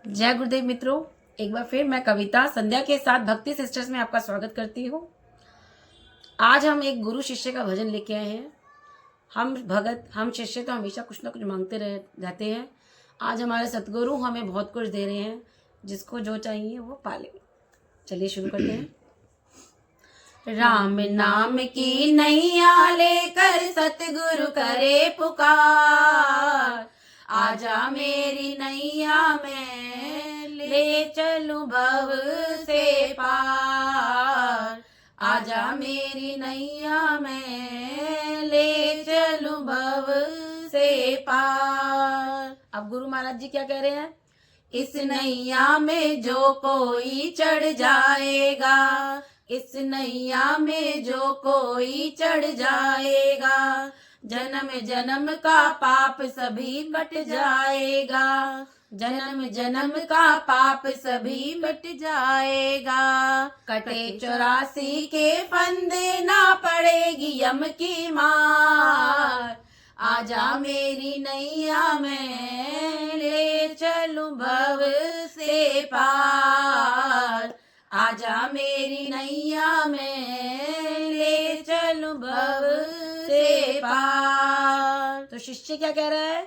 जय गुरुदेव मित्रों, एक बार फिर मैं कविता संध्या के साथ भक्ति सिस्टर्स में आपका स्वागत करती हूँ। आज हम एक गुरु शिष्य का भजन लेके आए हैं। हम शिष्य तो हमेशा कुछ ना कुछ मांगते रहते हैं। आज हमारे सतगुरु हमें बहुत कुछ दे रहे हैं, जिसको जो चाहिए वो पाले। चलिए शुरू करते हैं। राम नाम की नैया लेकर सतगुरु करे पुकार, आजा मेरी नैया में ले चलूं भव से पार, आजा मेरी नैया में ले चलूं भव से पार। अब गुरु महाराज जी क्या कह रहे हैं? इस नैया में जो कोई चढ़ जाएगा, इस नैया में जो कोई चढ़ जाएगा, जन्म जन्म का पाप सभी कट जाएगा, जन्म जन्म का पाप सभी कट जाएगा। कटे 84 के फंदे ना पड़ेगी यम की मार, आजा मेरी नैया में ले चलूं भव से पार, आजा मेरी नैया में ले चलूं भव से पार। तो शिष्य क्या कह रहा है?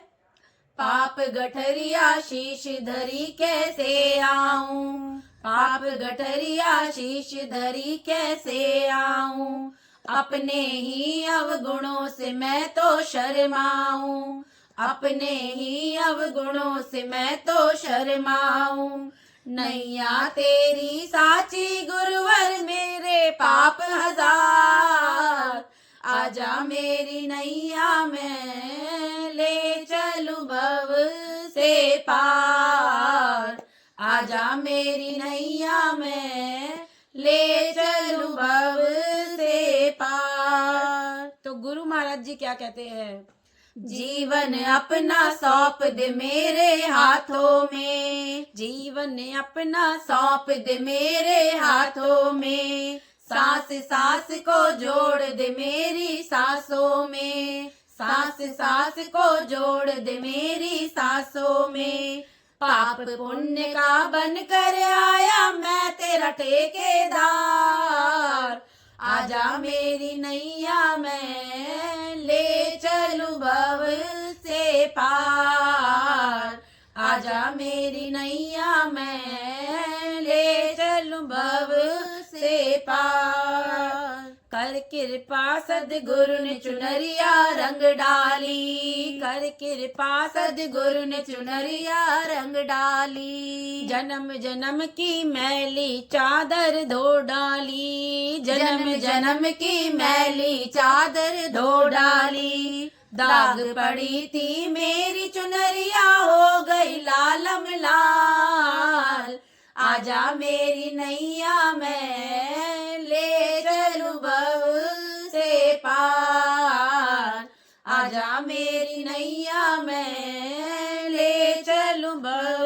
पाप गठरिया शीश धरी कैसे आऊं, पाप गठरिया शीश धरी कैसे आऊं, अपने ही अवगुणों से मैं तो शर्माऊं, अपने ही अवगुणों से मैं तो शर्माऊं। नैया तेरी साची गुरुवर मेरे पाप हजार, आजा मेरी नैया में ले चलूं भव से पार, आजा मेरी नैया में ले चलूं भव से पार। तो गुरु महाराज जी क्या कहते हैं? जीवन अपना सौंप दे मेरे हाथों में, जीवन अपना सौंप दे मेरे हाथों में, सांस सांस को जोड़ दे मेरी सांसों में, सांस सांस को जोड़ दे मेरी सांसों में। पाप पुण्य का बन कर आया मैं तेरा ठेकेदार, आजा मेरी नैया में ले चलूं भव से पार, आजा मेरी नैया में ले चलूं भव से पार। कर कृपा सद्गुरु ने चुनरिया रंग डाली, कर कृपा सद्गुरु ने चुनरिया रंग डाली, जन्म जन्म की मैली चादर धो डाली, जन्म जन्म की मैली चादर धो डाली। दाग पड़ी थी मेरी चुनरिया हो गई लालम लाल, आजा मेरी नैया में ले चलूं भव से पार, आजा मेरी नैया में ले चलूं भव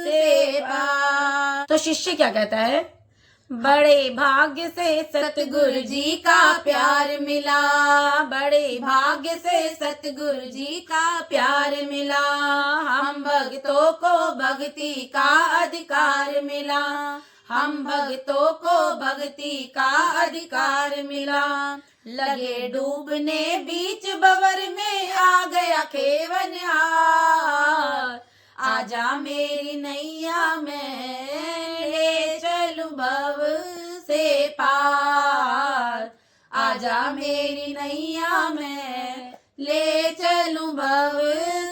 से पार। तो शिष्य क्या कहता है? बड़े भाग्य से सतगुरु जी का प्यार मिला, बड़े भाग्य से सतगुरु जी का प्यार मिला, हम भक्तों को भक्ति का अधिकार मिला, हम भक्तों को भक्ति का अधिकार मिला। लगे डूबने बीच बवर में आ गया खेवनहार, आजा मेरी नैया में ले चलूं भव से पार, आजा मेरी नैया में ले चलूं भव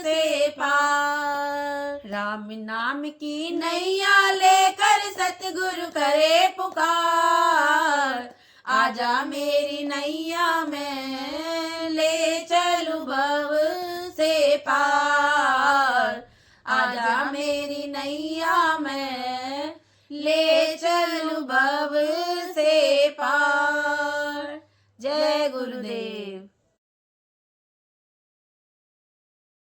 से पार। राम नाम की नैया लेकर सतगुरु करे पुकार, आजा मेरी नैया में